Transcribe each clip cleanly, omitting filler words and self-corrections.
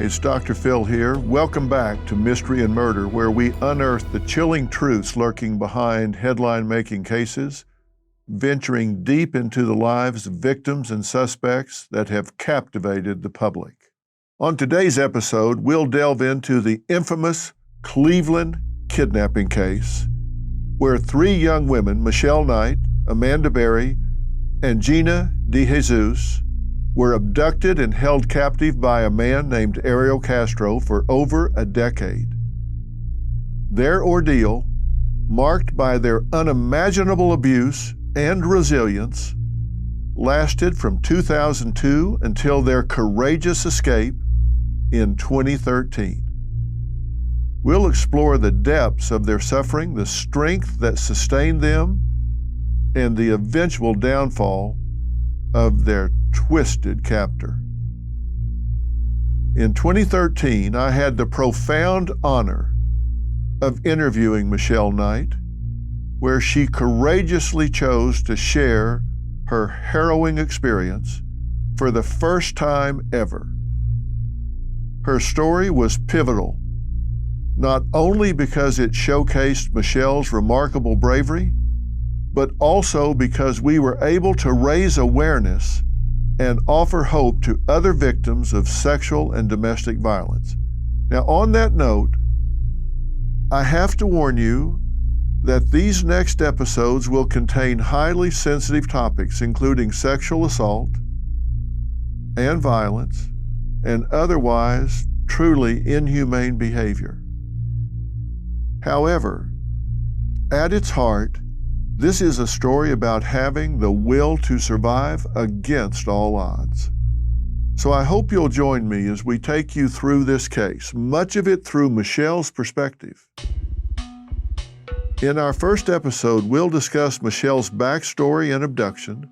it's Dr. Phil here. Welcome back to Mystery and Murder, where we unearth the chilling truths lurking behind headline-making cases, venturing deep into the lives of victims and suspects that have captivated the public. On today's episode, we'll delve into the infamous Cleveland kidnapping case, where three young women, Michelle Knight, Amanda Berry, and Gina DeJesus, were abducted and held captive by a man named Castro for over a decade. Their ordeal, marked by their unimaginable abuse and resilience, lasted from 2002 until their courageous escape in 2013. We'll explore the depths of their suffering, the strength that sustained them, and the eventual downfall of their twisted captor. In 2013, I had the profound honor of interviewing Michelle Knight, where she courageously chose to share her harrowing experience for the first time ever. Her story was pivotal, not only because it showcased Michelle's remarkable bravery, but also because we were able to raise awareness and offer hope to other victims of sexual and domestic violence. Now, on that note, I have to warn you that these next episodes will contain highly sensitive topics, including sexual assault and violence and otherwise truly inhumane behavior. However, at its heart, this is a story about having the will to survive against all odds. So I hope you'll join me as we take you through this case, much of it through Michelle's perspective. In our first episode, we'll discuss Michelle's backstory and abduction,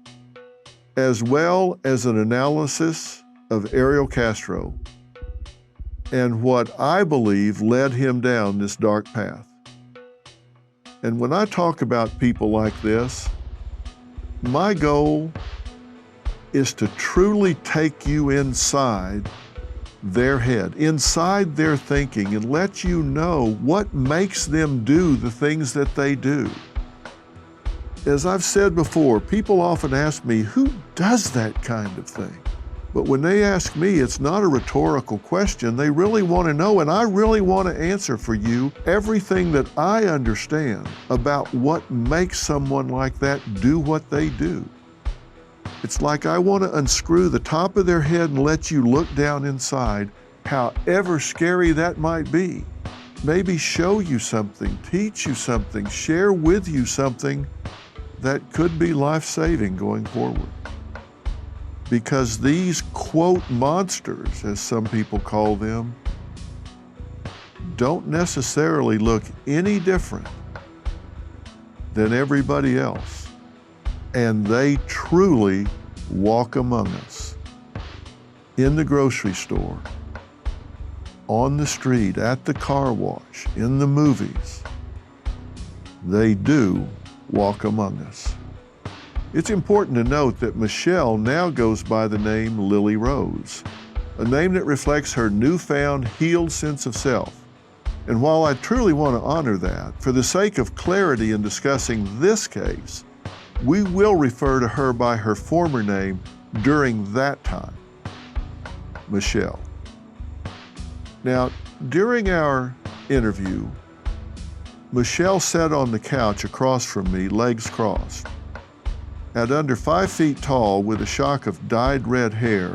as well as an analysis of Castro and what I believe led him down this dark path. And when I talk about people like this, my goal is to truly take you inside their head, inside their thinking, and let you know what makes them do the things that they do. As I've said before, people often ask me, who does that kind of thing? But when they ask me, it's not a rhetorical question. They really want to know, and I really want to answer for you everything that I understand about what makes someone like that do what they do. It's like I want to unscrew the top of their head and let you look down inside, however scary that might be. Maybe show you something, teach you something, share with you something that could be life-saving going forward. Because these, quote, monsters, as some people call them, don't necessarily look any different than everybody else. And they truly walk among us. In the grocery store, on the street, at the car wash, in the movies. They do walk among us. It's important to note that Michelle now goes by the name Lily Rose, a name that reflects her newfound healed sense of self. And while I truly want to honor that, for the sake of clarity in discussing this case, we will refer to her by her former name during that time, Michelle. Now, during our interview, Michelle sat on the couch across from me, legs crossed. At under 5 feet tall, with a shock of dyed red hair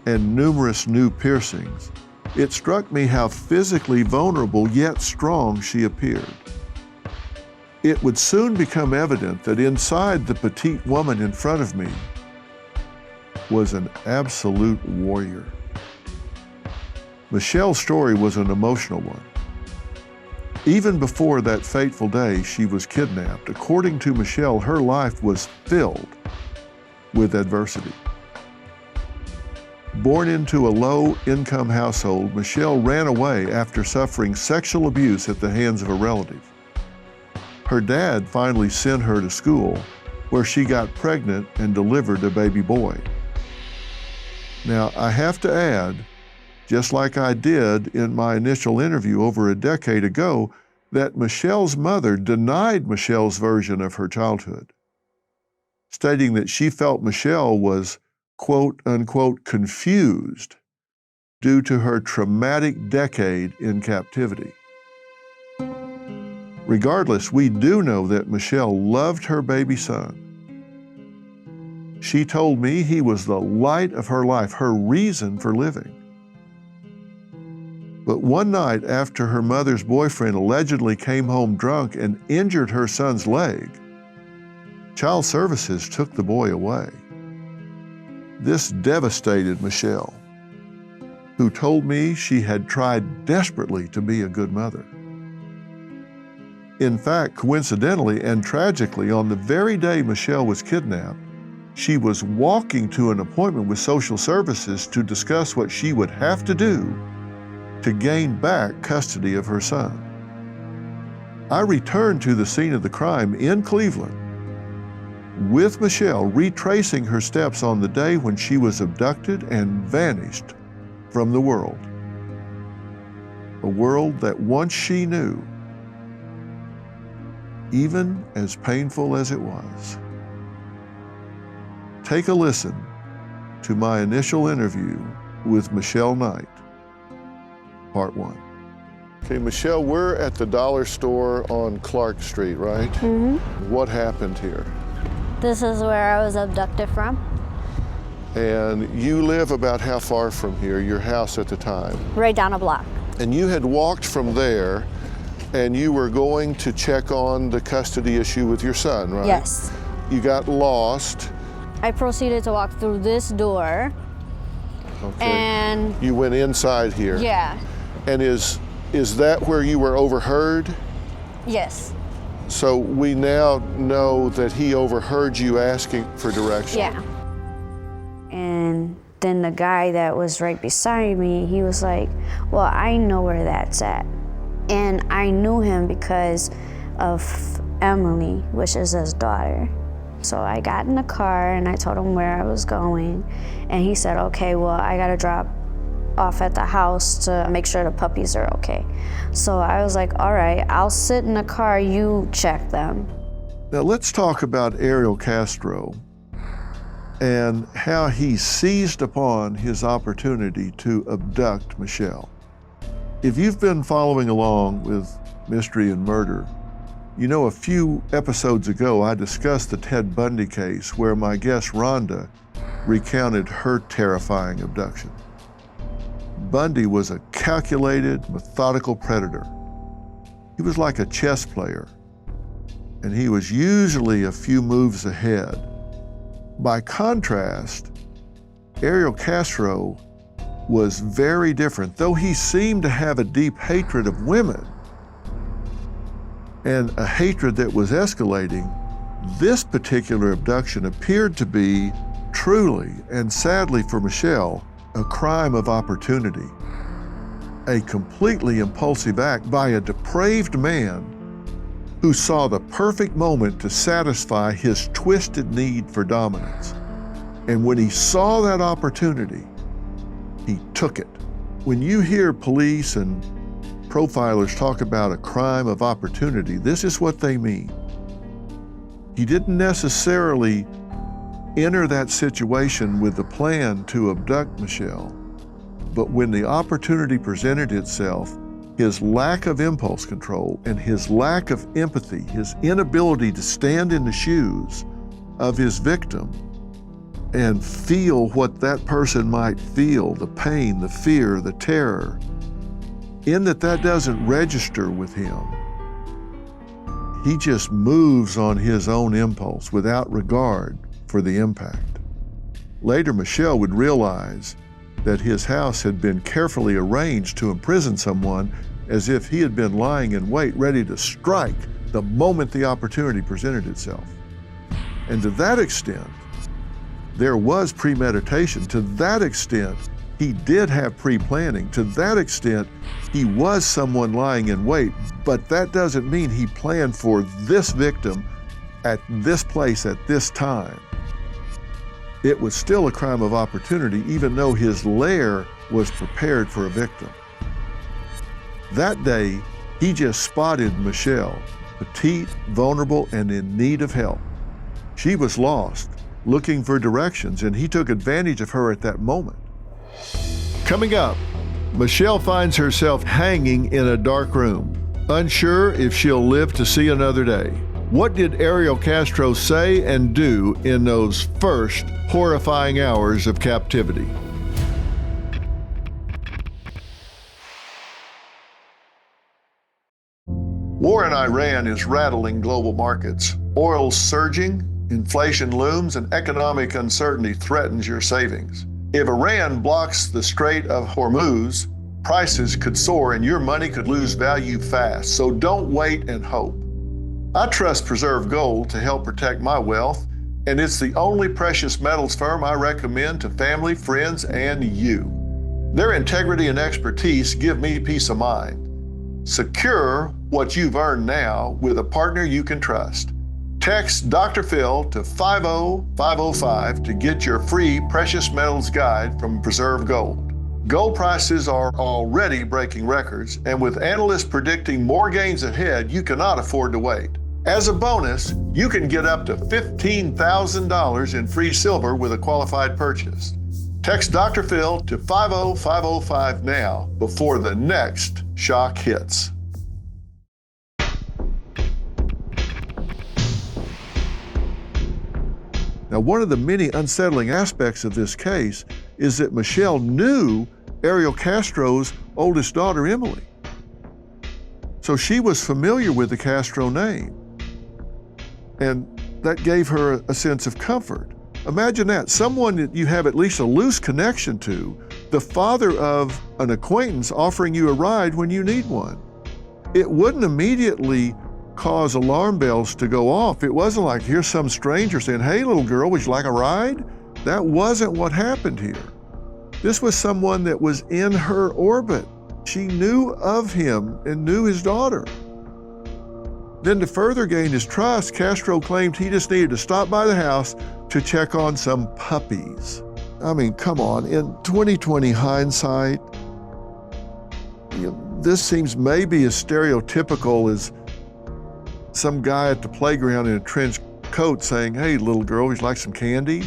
and numerous new piercings, it struck me how physically vulnerable yet strong she appeared. It would soon become evident that inside the petite woman in front of me was an absolute warrior. Michelle's story was an emotional one. Even before that fateful day she was kidnapped, according to Michelle, her life was filled with adversity. Born into a low-income household, Michelle ran away after suffering sexual abuse at the hands of a relative. Her dad finally sent her to school, where she got pregnant and delivered a baby boy. Now, I have to add, just like I did in my initial interview over a decade ago, that Michelle's mother denied Michelle's version of her childhood, stating that she felt Michelle was quote unquote confused due to her traumatic decade in captivity. Regardless, we do know that Michelle loved her baby son. She told me he was the light of her life, her reason for living. But one night after her mother's boyfriend allegedly came home drunk and injured her son's leg, Child Services took the boy away. This devastated Michelle, who told me she had tried desperately to be a good mother. In fact, coincidentally and tragically, on the very day Michelle was kidnapped, she was walking to an appointment with Social Services to discuss what she would have to do to gain back custody of her son. I returned to the scene of the crime in Cleveland with Michelle retracing her steps on the day when she was abducted and vanished from the world. A world that once she knew, even as painful as it was. Take a listen to my initial interview with Michelle Knight, part 1. Okay, Michelle, we're at the dollar store on Clark Street, right? Mm-hmm. What happened here? This is where I was abducted from. And you live about how far from here, your house at the time? Right down a block. And you had walked from there and you were going to check on the custody issue with your son, right? Yes. You got lost. I proceeded to walk through this door. Okay. And you went inside here. yeah. And is that where you were overheard? Yes. So we now know that he overheard you asking for direction. Yeah. And then the guy that was right beside me, he was like, well, I know where that's at. And I knew him because of Emily, which is his daughter. So I got in the car and I told him where I was going. And he said, okay, well, I gotta drop off at the house to make sure the puppies are okay. So I was like, all right, I'll sit in the car, you check them. Now let's talk about Ariel Castro and how he seized upon his opportunity to abduct Michelle. If you've been following along with Mystery and Murder, you know a few episodes ago I discussed the Ted Bundy case where my guest Rhonda recounted her terrifying abduction. Bundy was a calculated, methodical predator. He was like a chess player, and he was usually a few moves ahead. By contrast, Ariel Castro was very different. Though he seemed to have a deep hatred of women and a hatred that was escalating, this particular abduction appeared to be truly, and sadly for Michelle, a crime of opportunity, a completely impulsive act by a depraved man who saw the perfect moment to satisfy his twisted need for dominance. And when he saw that opportunity, he took it. When you hear police and profilers talk about a crime of opportunity, this is what they mean. He didn't necessarily enter that situation with the plan to abduct Michelle, but when the opportunity presented itself, his lack of impulse control and his lack of empathy, his inability to stand in the shoes of his victim and feel what that person might feel, the pain, the fear, the terror, in that doesn't register with him. He just moves on his own impulse without regard for the impact. Later, Michelle would realize that his house had been carefully arranged to imprison someone as if he had been lying in wait, ready to strike the moment the opportunity presented itself. And to that extent, there was premeditation. To that extent, he did have pre-planning. To that extent, he was someone lying in wait, but that doesn't mean he planned for this victim at this place at this time. It was still a crime of opportunity, even though his lair was prepared for a victim. That day, he just spotted Michelle, petite, vulnerable, and in need of help. She was lost, looking for directions, and he took advantage of her at that moment. Coming up, Michelle finds herself hanging in a dark room, unsure if she'll live to see another day. What did Ariel Castro say and do in those first horrifying hours of captivity? War in Iran is rattling global markets. Oil's surging, inflation looms, and economic uncertainty threatens your savings. If Iran blocks the Strait of Hormuz, prices could soar and your money could lose value fast. So don't wait and hope. I trust Preserve Gold to help protect my wealth, and it's the only precious metals firm I recommend to family, friends, and you. Their integrity and expertise give me peace of mind. Secure what you've earned now with a partner you can trust. Text Dr. Phil to 50505 to get your free precious metals guide from Preserve Gold. Gold prices are already breaking records, and with analysts predicting more gains ahead, you cannot afford to wait. As a bonus, you can get up to $15,000 in free silver with a qualified purchase. Text Dr. Phil to 50505 now before the next shock hits. Now, one of the many unsettling aspects of this case is that Michelle knew Ariel Castro's oldest daughter, Emily. So she was familiar with the Castro name, and that gave her a sense of comfort. Imagine that, someone that you have at least a loose connection to, the father of an acquaintance offering you a ride when you need one. It wouldn't immediately cause alarm bells to go off. It wasn't like, here's some stranger saying, hey, little girl, would you like a ride? That wasn't what happened here. This was someone that was in her orbit. She knew of him and knew his daughter. Then to further gain his trust, Castro claimed he just needed to stop by the house to check on some puppies. I mean, come on, in 2020 hindsight, this seems maybe as stereotypical as some guy at the playground in a trench coat saying, hey, little girl, would you like some candy?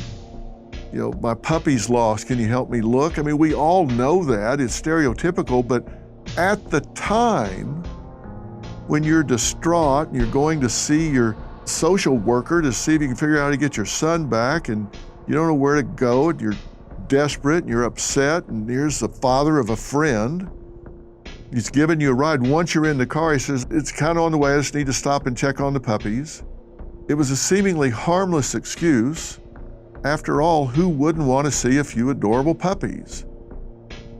My puppy's lost, can you help me look? I mean, we all know that, it's stereotypical, but at the time, when you're distraught and you're going to see your social worker to see if you can figure out how to get your son back, and you don't know where to go, and you're desperate and you're upset, and here's the father of a friend. He's giving you a ride. Once you're in the car, he says, it's kind of on the way, I just need to stop and check on the puppies. It was a seemingly harmless excuse. After all, who wouldn't want to see a few adorable puppies?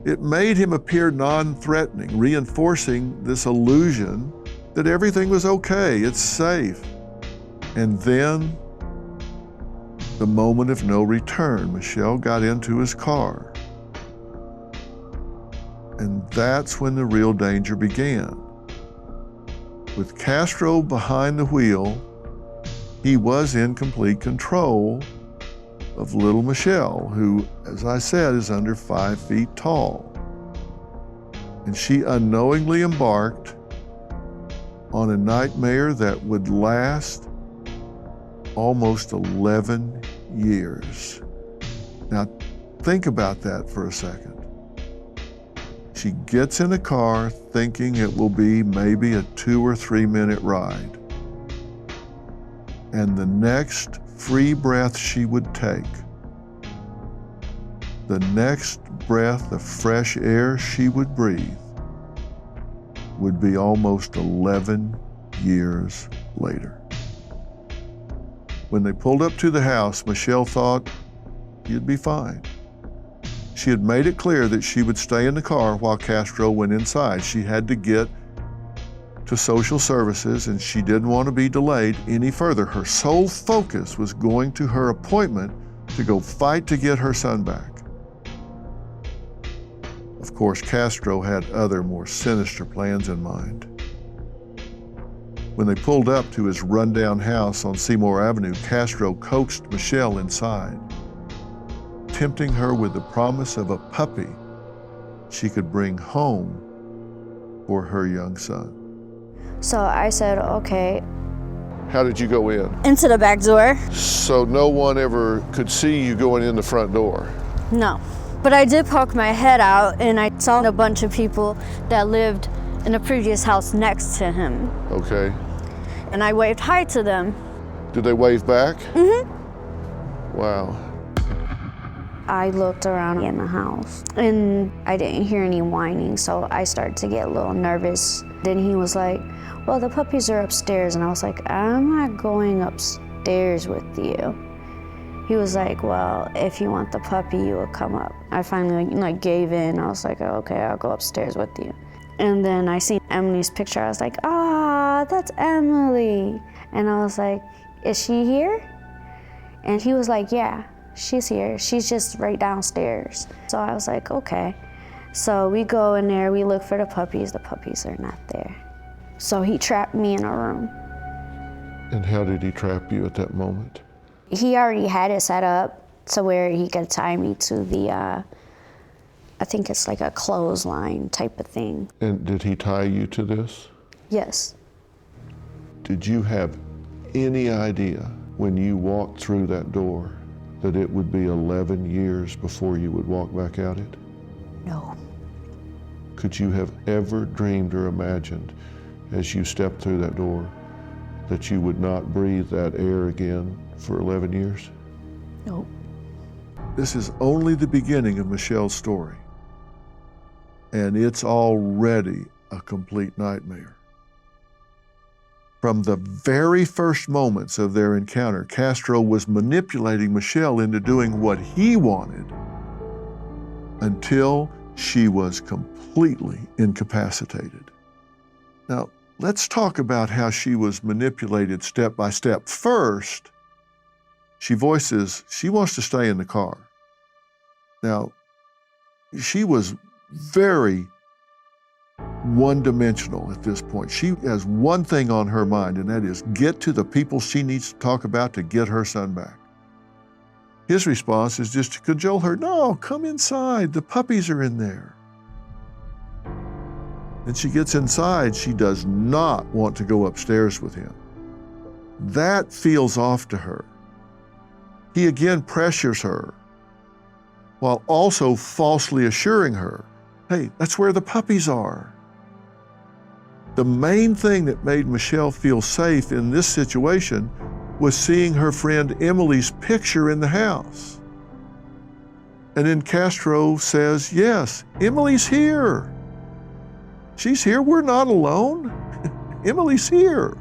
It made him appear non-threatening, reinforcing this illusion that everything was okay, it's safe. And then, the moment of no return, Michelle got into his car. And that's when the real danger began. With Castro behind the wheel, he was in complete control of little Michelle, who, as I said, is under 5 feet tall. And she unknowingly embarked on a nightmare that would last almost 11 years. Now, think about that for a second. She gets in a car thinking it will be maybe a 2 or 3 minute ride. And the next free breath she would take, the next breath of fresh air she would breathe, would be almost 11 years later. When they pulled up to the house, Michelle thought, you'd be fine. She had made it clear that she would stay in the car while Castro went inside. She had to get to social services, and she didn't want to be delayed any further. Her sole focus was going to her appointment to go fight to get her son back. Of course, Castro had other, more sinister plans in mind. When they pulled up to his rundown house on Seymour Avenue, Castro coaxed Michelle inside, tempting her with the promise of a puppy she could bring home for her young son. So I said, okay. How did you go in? Into the back door. So no one ever could see you going in the front door? No. But I did poke my head out and I saw a bunch of people that lived in the previous house next to him. Okay. And I waved hi to them. Did they wave back? Mm-hmm. Wow. I looked around in the house and I didn't hear any whining, so I started to get a little nervous. Then he was like, well, the puppies are upstairs. And I was like, I'm not going upstairs with you. He was like, well, if you want the puppy, you will come up. I finally gave in. I was like, oh, okay, I'll go upstairs with you. And then I seen Emily's picture. I was like, ah, that's Emily. And I was like, is she here? And he was like, yeah, she's here. She's just right downstairs. So I was like, okay. So we go in there, we look for the puppies. The puppies are not there. So he trapped me in a room. And how did he trap you at that moment? He already had it set up to where he could tie me to the, I think it's like a clothesline type of thing. And did he tie you to this? Yes. Did you have any idea when you walked through that door that it would be 11 years before you would walk back out it? No. Could you have ever dreamed or imagined as you stepped through that door that you would not breathe that air again for 11 years? No. This is only the beginning of Michelle's story, and it's already a complete nightmare. From the very first moments of their encounter, Castro was manipulating Michelle into doing what he wanted until she was completely incapacitated. Now, let's talk about how she was manipulated step by step. First, she voices she wants to stay in the car. Now, she was very one-dimensional at this point. She has one thing on her mind, and that is get to the people she needs to talk about to get her son back. His response is just to cajole her, no, come inside, the puppies are in there. And she gets inside, she does not want to go upstairs with him. That feels off to her. He again pressures her, while also falsely assuring her, hey, that's where the puppies are. The main thing that made Michelle feel safe in this situation was seeing her friend Emily's picture in the house. And then Castro says, yes, Emily's here. She's here, we're not alone. Emily's here.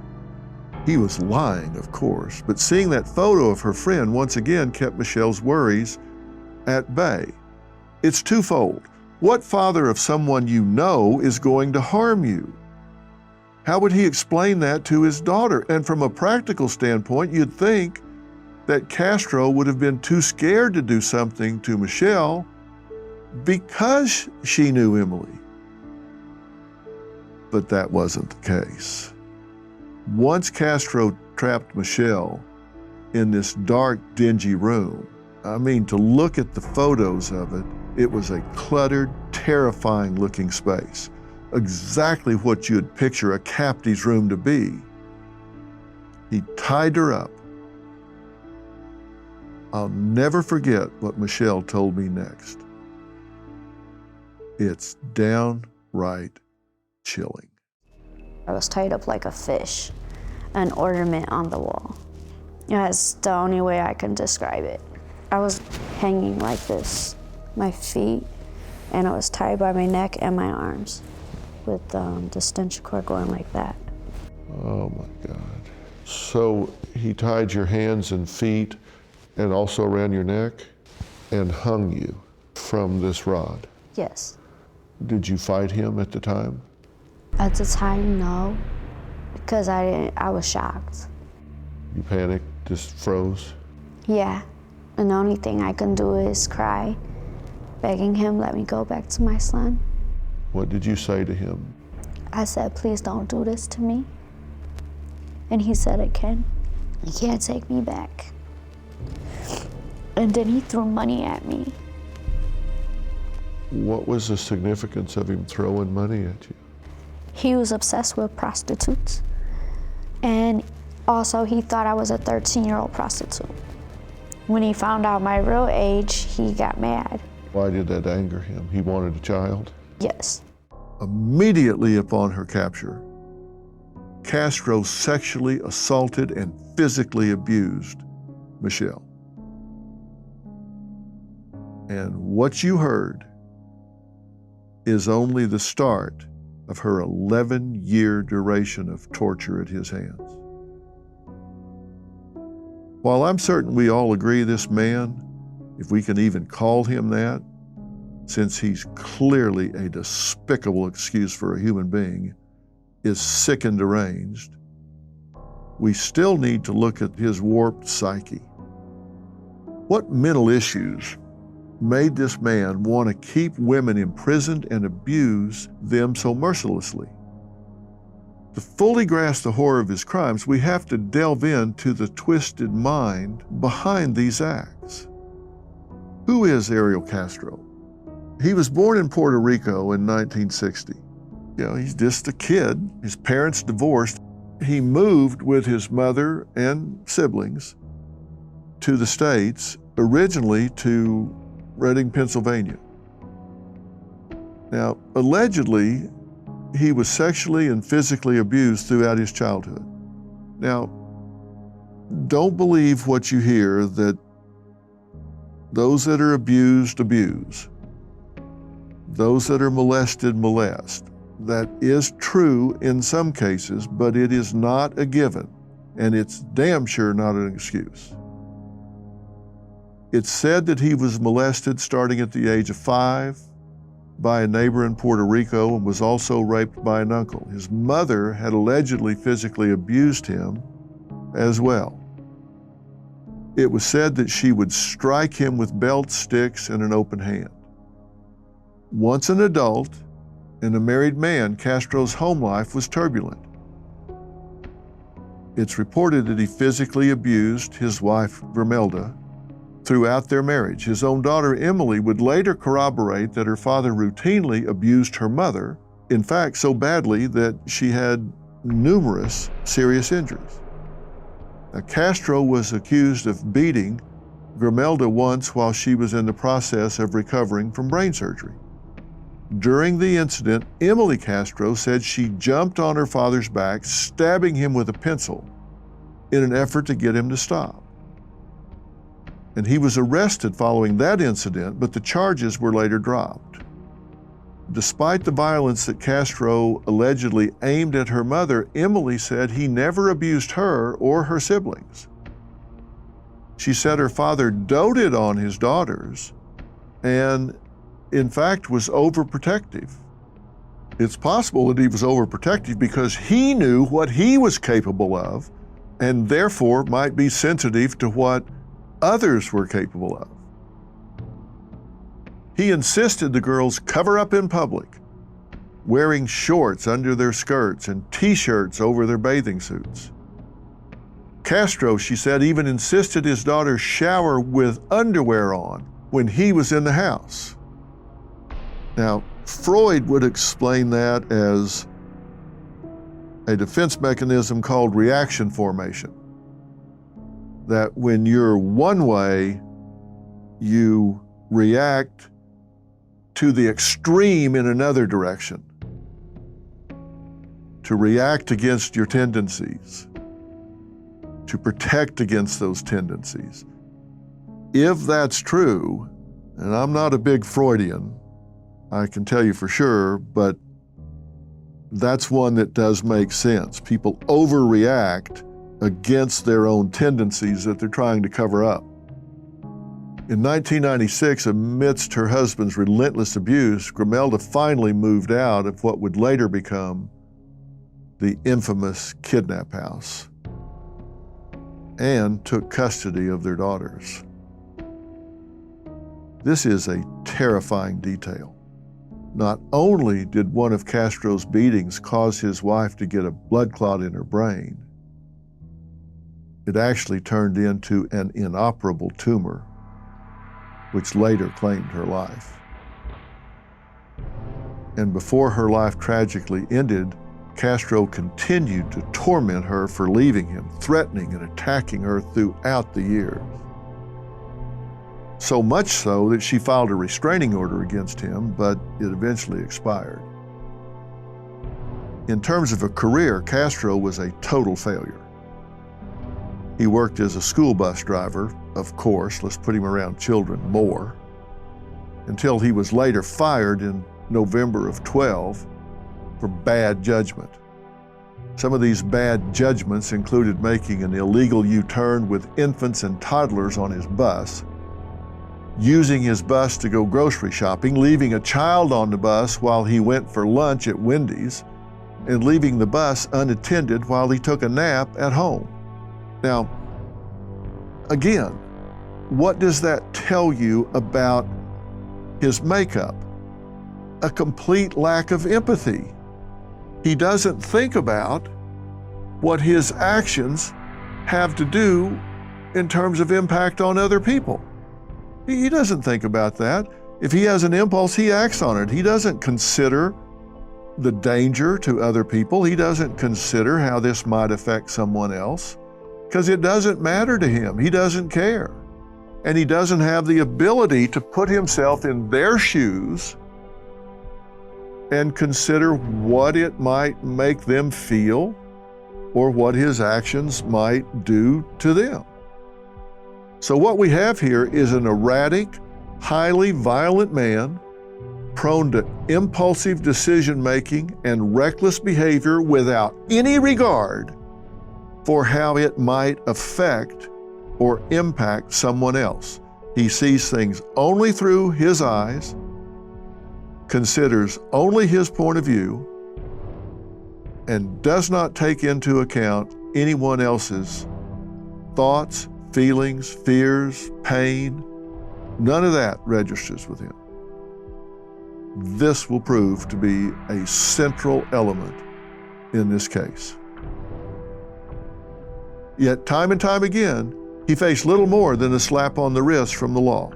He was lying, of course, but seeing that photo of her friend once again kept Michelle's worries at bay. It's twofold. What father of someone you know is going to harm you? How would he explain that to his daughter? And from a practical standpoint, you'd think that Castro would have been too scared to do something to Michelle because she knew Emily. But that wasn't the case. Once Castro trapped Michelle in this dark, dingy room, I mean, to look at the photos of it, it was a cluttered, terrifying looking space. Exactly what you'd picture a captive's room to be. He tied her up. I'll never forget what Michelle told me next. It's downright chilling. I was tied up like a fish, an ornament on the wall. That's the only way I can describe it. I was hanging like this, my feet, and I was tied by my neck and my arms with the stench cord going like that. Oh my God. So he tied your hands and feet and also around your neck and hung you from this rod? Yes. Did you fight him at the time? At the time, no, because I was shocked. You panicked, just froze? Yeah, and the only thing I can do is cry, begging him, let me go back to my son. What did you say to him? I said, please don't do this to me. And he said, you can't take me back. And then he threw money at me. What was the significance of him throwing money at you? He was obsessed with prostitutes. And also he thought I was a 13-year-old prostitute. When he found out my real age, he got mad. Why did that anger him? He wanted a child? Yes. Immediately upon her capture, Castro sexually assaulted and physically abused Michelle. And what you heard is only the start of her 11-year duration of torture at his hands. While I'm certain we all agree this man, if we can even call him that, since he's clearly a despicable excuse for a human being, is sick and deranged, we still need to look at his warped psyche. What mental issues made this man want to keep women imprisoned and abuse them so mercilessly? To fully grasp the horror of his crimes, we have to delve into the twisted mind behind these acts. Who is Ariel Castro? He was born in Puerto Rico in 1960. He's just a kid. His parents divorced. He moved with his mother and siblings to the States, originally to Reading, Pennsylvania. Now, allegedly, he was sexually and physically abused throughout his childhood. Now, don't believe what you hear that those that are abused, abuse. Those that are molested, molest. That is true in some cases, but it is not a given, and it's damn sure not an excuse. It's said that he was molested starting at the age of 5 by a neighbor in Puerto Rico and was also raped by an uncle. His mother had allegedly physically abused him as well. It was said that she would strike him with belt sticks and an open hand. Once an adult and a married man, Castro's home life was turbulent. It's reported that he physically abused his wife, Grimelda, throughout their marriage. His own daughter, Emily, would later corroborate that her father routinely abused her mother, in fact, so badly that she had numerous serious injuries. Now, Castro was accused of beating Grimelda once while she was in the process of recovering from brain surgery. During the incident, Emily Castro said she jumped on her father's back, stabbing him with a pencil in an effort to get him to stop. And he was arrested following that incident, but the charges were later dropped. Despite the violence that Castro allegedly aimed at her mother, Emily said he never abused her or her siblings. She said her father doted on his daughters and, in fact, was overprotective. It's possible that he was overprotective because he knew what he was capable of and therefore might be sensitive to what others were capable of. He insisted the girls cover up in public, wearing shorts under their skirts and t-shirts over their bathing suits. Castro, she said, even insisted his daughter shower with underwear on when he was in the house. Now, Freud would explain that as a defense mechanism called reaction formation. That when you're one way, you react to the extreme in another direction, to react against your tendencies, to protect against those tendencies. If that's true, and I'm not a big Freudian, I can tell you for sure, but that's one that does make sense. People overreact against their own tendencies that they're trying to cover up. In 1996, amidst her husband's relentless abuse, Grimelda finally moved out of what would later become the infamous Kidnap House and took custody of their daughters. This is a terrifying detail. Not only did one of Castro's beatings cause his wife to get a blood clot in her brain, it actually turned into an inoperable tumor, which later claimed her life. And before her life tragically ended, Castro continued to torment her for leaving him, threatening and attacking her throughout the years. So much so that she filed a restraining order against him, but it eventually expired. In terms of a career, Castro was a total failure. He worked as a school bus driver, of course, let's put him around children more, until he was later fired in November of 12 for bad judgment. Some of these bad judgments included making an illegal U-turn with infants and toddlers on his bus, using his bus to go grocery shopping, leaving a child on the bus while he went for lunch at Wendy's, and leaving the bus unattended while he took a nap at home. Now, again, what does that tell you about his makeup? A complete lack of empathy. He doesn't think about what his actions have to do in terms of impact on other people. He doesn't think about that. If he has an impulse, he acts on it. He doesn't consider the danger to other people. He doesn't consider how this might affect someone else, because it doesn't matter to him. He doesn't care. And he doesn't have the ability to put himself in their shoes and consider what it might make them feel or what his actions might do to them. So what we have here is an erratic, highly violent man, prone to impulsive decision-making and reckless behavior without any regard for how it might affect or impact someone else. He sees things only through his eyes, considers only his point of view, and does not take into account anyone else's thoughts, feelings, fears, pain. None of that registers with him. This will prove to be a central element in this case. Yet time and time again, he faced little more than a slap on the wrist from the law.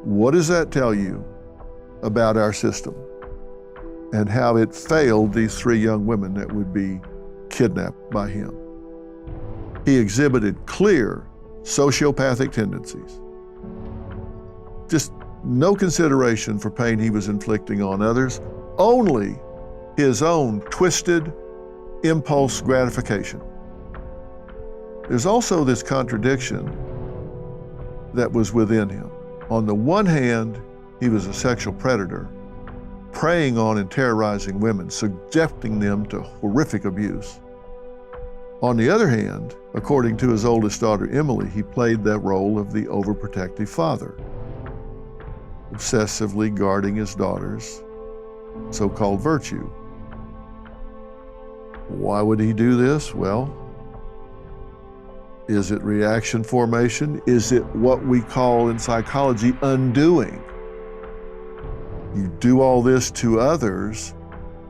What does that tell you about our system and how it failed these 3 young women that would be kidnapped by him? He exhibited clear sociopathic tendencies. Just no consideration for pain he was inflicting on others, only his own twisted impulse gratification. There's also this contradiction that was within him. On the one hand, he was a sexual predator, preying on and terrorizing women, subjecting them to horrific abuse. On the other hand, according to his oldest daughter, Emily, he played that role of the overprotective father, obsessively guarding his daughter's so-called virtue. Why would he do this? Well, is it reaction formation? Is it what we call in psychology undoing? You do all this to others,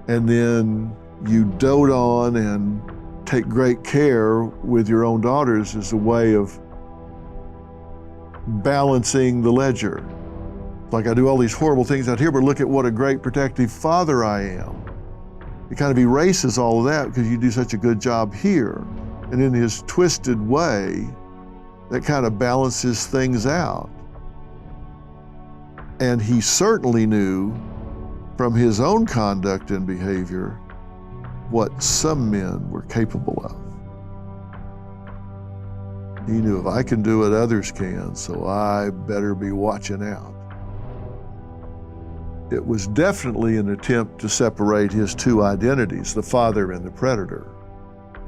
and then you dote on and take great care with your own daughters as a way of balancing the ledger. Like, I do all these horrible things out here, but look at what a great protective father I am. It kind of erases all of that because you do such a good job here. And in his twisted way, that kind of balances things out. And he certainly knew from his own conduct and behavior what some men were capable of. He knew, if I can do it, others can, so I better be watching out. It was definitely an attempt to separate his 2 identities, the father and the predator.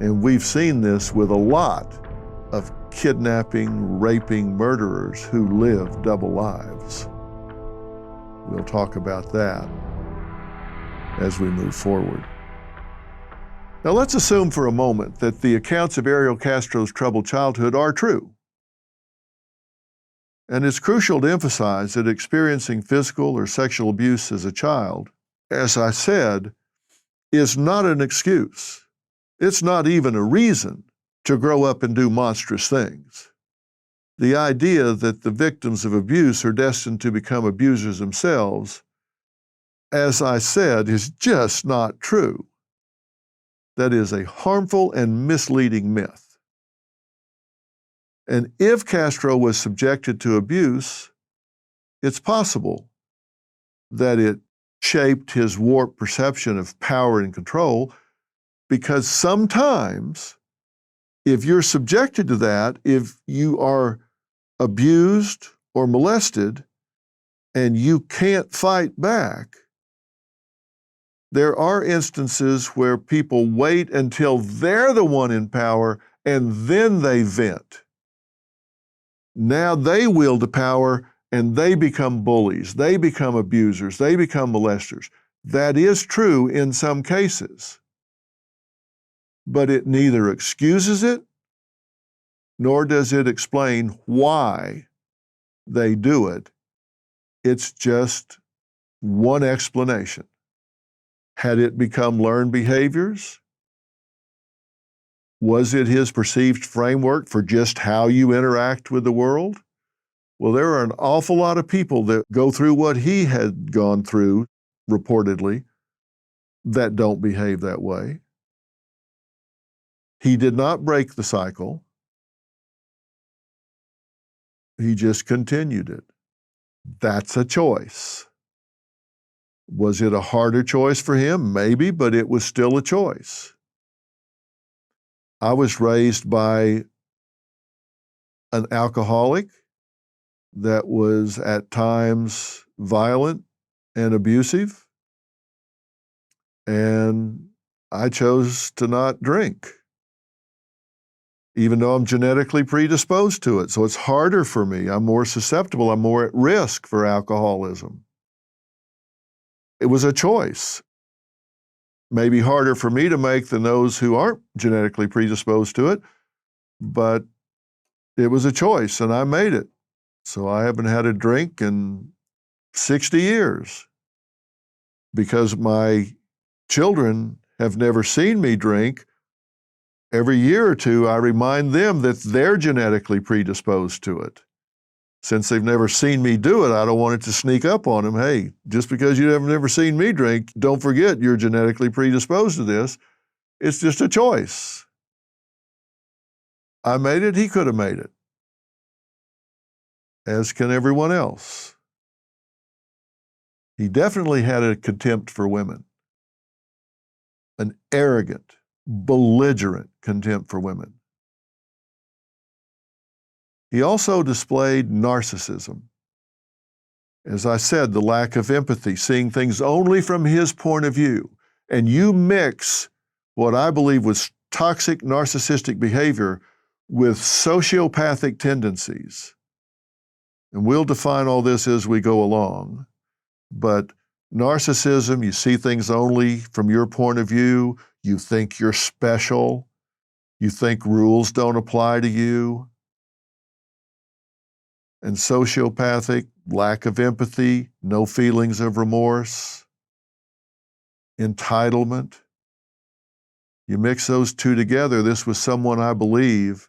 And we've seen this with a lot of kidnapping, raping murderers who live double lives. We'll talk about that as we move forward. Now let's assume for a moment that the accounts of Ariel Castro's troubled childhood are true. And it's crucial to emphasize that experiencing physical or sexual abuse as a child, as I said, is not an excuse. It's not even a reason to grow up and do monstrous things. The idea that the victims of abuse are destined to become abusers themselves as I said, is just not true. That is a harmful and misleading myth. And if Castro was subjected to abuse, it's possible that it shaped his warped perception of power and control, because sometimes if you're subjected to that, if you are abused or molested and you can't fight back, there are instances where people wait until they're the one in power and then they vent. Now they wield the power and they become bullies, they become abusers, they become molesters. That is true in some cases, but it neither excuses it nor does it explain why they do it. It's just one explanation. Had it become learned behaviors? Was it his perceived framework for just how you interact with the world? Well, there are an awful lot of people that go through what he had gone through, reportedly, that don't behave that way. He did not break the cycle. He just continued it. That's a choice. Was it a harder choice for him? Maybe, but it was still a choice. I was raised by an alcoholic that was at times violent and abusive, and I chose to not drink, even though I'm genetically predisposed to it. So it's harder for me. I'm more susceptible. I'm more at risk for alcoholism. It was a choice. Maybe harder for me to make than those who aren't genetically predisposed to it, but it was a choice and I made it. So I haven't had a drink in 60 years because my children have never seen me drink. Every year or two, I remind them that they're genetically predisposed to it. Since they've never seen me do it, I don't want it to sneak up on them. Hey, just because you have never seen me drink, don't forget you're genetically predisposed to this. It's just a choice. I made it, he could have made it, as can everyone else. He definitely had a contempt for women, an arrogant, belligerent contempt for women. He also displayed narcissism. As I said, the lack of empathy, seeing things only from his point of view. And you mix what I believe was toxic narcissistic behavior with sociopathic tendencies. And we'll define all this as we go along. But narcissism, you see things only from your point of view. You think you're special. You think rules don't apply to you. And sociopathic, lack of empathy, no feelings of remorse, entitlement. You mix those two together, this was someone I believe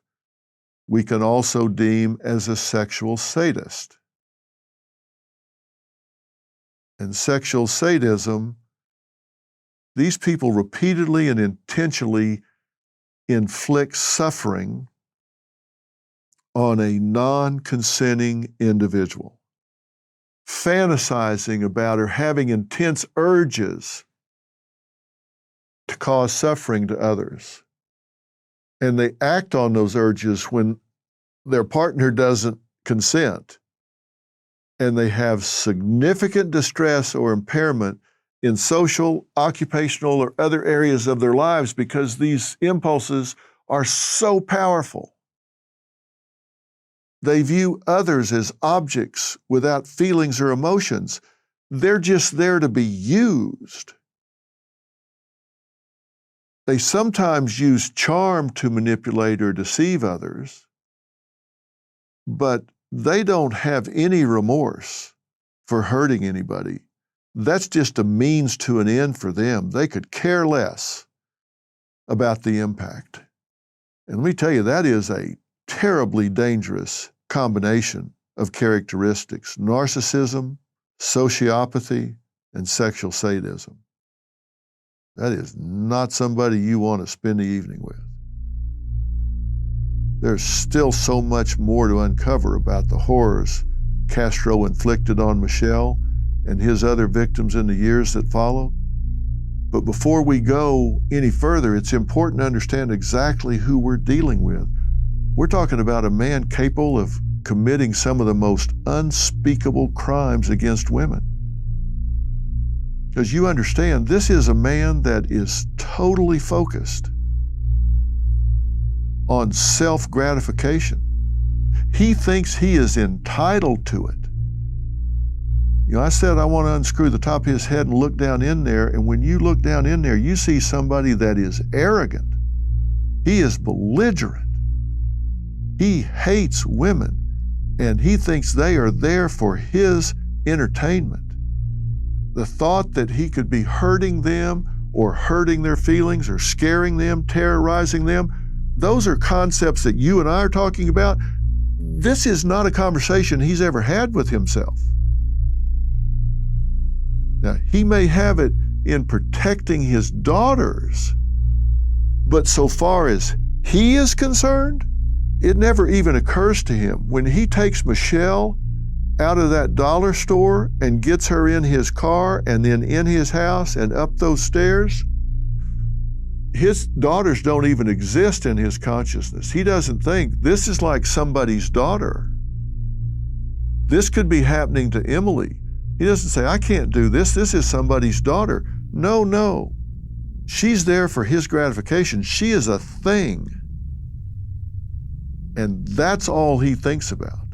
we can also deem as a sexual sadist. And sexual sadism, these people repeatedly and intentionally inflict suffering on a non-consenting individual, fantasizing about or having intense urges to cause suffering to others. And they act on those urges when their partner doesn't consent, and they have significant distress or impairment in social, occupational, or other areas of their lives because these impulses are so powerful. They view others as objects without feelings or emotions. They're just there to be used. They sometimes use charm to manipulate or deceive others, but they don't have any remorse for hurting anybody. That's just a means to an end for them. They could care less about the impact. And let me tell you, that is a terribly dangerous combination of characteristics: narcissism, sociopathy, and sexual sadism. That is not somebody you want to spend the evening with. There's still so much more to uncover about the horrors Castro inflicted on Michelle and his other victims in the years that follow. But before we go any further, it's important to understand exactly who we're dealing with. We're talking about a man capable of committing some of the most unspeakable crimes against women. Because you understand, this is a man that is totally focused on self-gratification. He thinks he is entitled to it. You know, I said I want to unscrew the top of his head and look down in there, and when you look down in there, you see somebody that is arrogant. He is belligerent. He hates women, and he thinks they are there for his entertainment. The thought that he could be hurting them or hurting their feelings or scaring them, terrorizing them, those are concepts that you and I are talking about. This is not a conversation he's ever had with himself. Now, he may have it in protecting his daughters, but so far as he is concerned, it never even occurs to him. When he takes Michelle out of that dollar store and gets her in his car and then in his house and up those stairs, his daughters don't even exist in his consciousness. He doesn't think this is like somebody's daughter. This could be happening to Emily. He doesn't say, I can't do this. This is somebody's daughter. No. She's there for his gratification. She is a thing. And that's all he thinks about.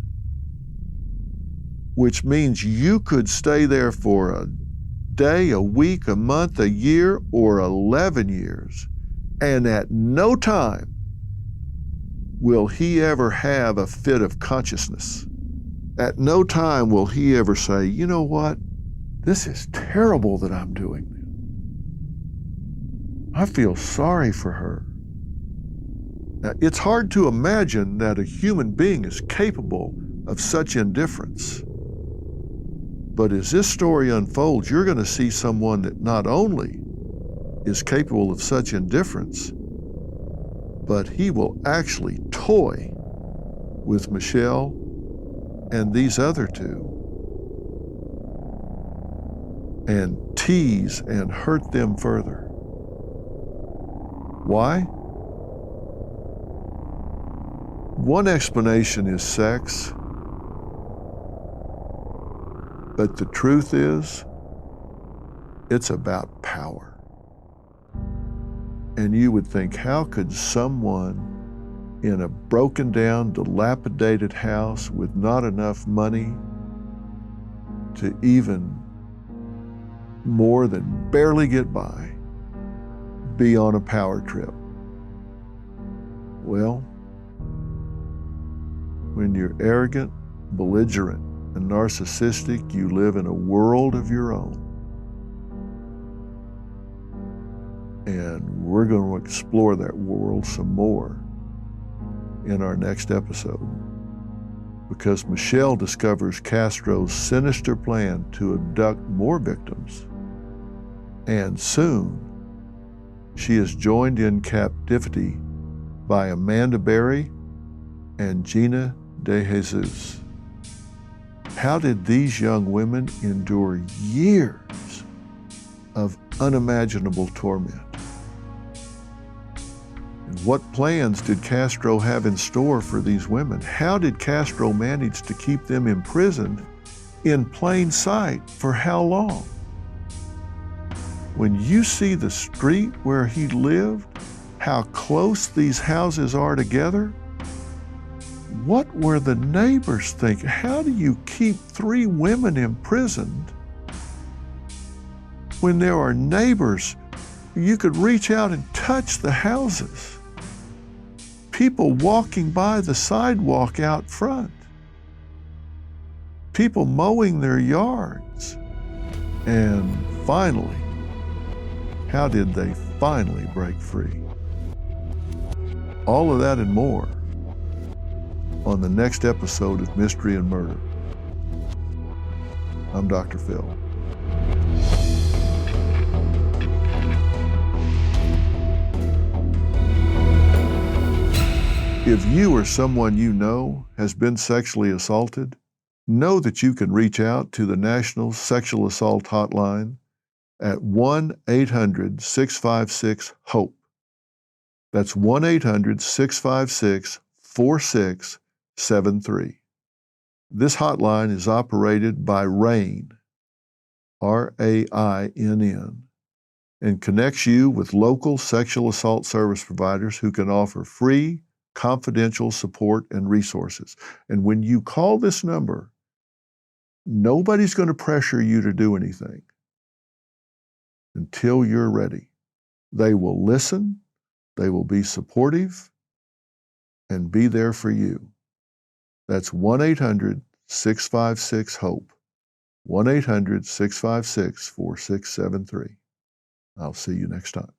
Which means you could stay there for a day, a week, a month, a year, or 11 years, and at no time will he ever have a fit of consciousness. At no time will he ever say, you know what, this is terrible that I'm doing this. I feel sorry for her. Now, it's hard to imagine that a human being is capable of such indifference. But as this story unfolds, you're going to see someone that not only is capable of such indifference, but he will actually toy with Michelle and these other two and tease and hurt them further. Why? One explanation is sex. But the truth is, it's about power. And you would think, how could someone in a broken down, dilapidated house with not enough money to even more than barely get by, be on a power trip? Well, when you're arrogant, belligerent, and narcissistic, you live in a world of your own. And we're going to explore that world some more in our next episode, because Michelle discovers Castro's sinister plan to abduct more victims, and soon she is joined in captivity by Amanda Berry and Gina De Jesus. How did these young women endure years of unimaginable torment? And what plans did Castro have in store for these women? How did Castro manage to keep them imprisoned in plain sight for how long? When you see the street where he lived, how close these houses are together, what were the neighbors thinking? How do you keep 3 women imprisoned when there are neighbors? You could reach out and touch the houses. People walking by the sidewalk out front. People mowing their yards. And finally, how did they finally break free? All of that and more on the next episode of Mystery and Murder. I'm Dr. Phil. If you or someone you know has been sexually assaulted, know that you can reach out to the National Sexual Assault Hotline at 1-800-656-HOPE. That's 1-800-656-4673. This hotline is operated by RAINN, RAINN, and connects you with local sexual assault service providers who can offer free, confidential support and resources. And when you call this number, nobody's going to pressure you to do anything until you're ready. They will listen, they will be supportive, and be there for you. That's 1-800-656-HOPE, 1-800-656-4673. I'll see you next time.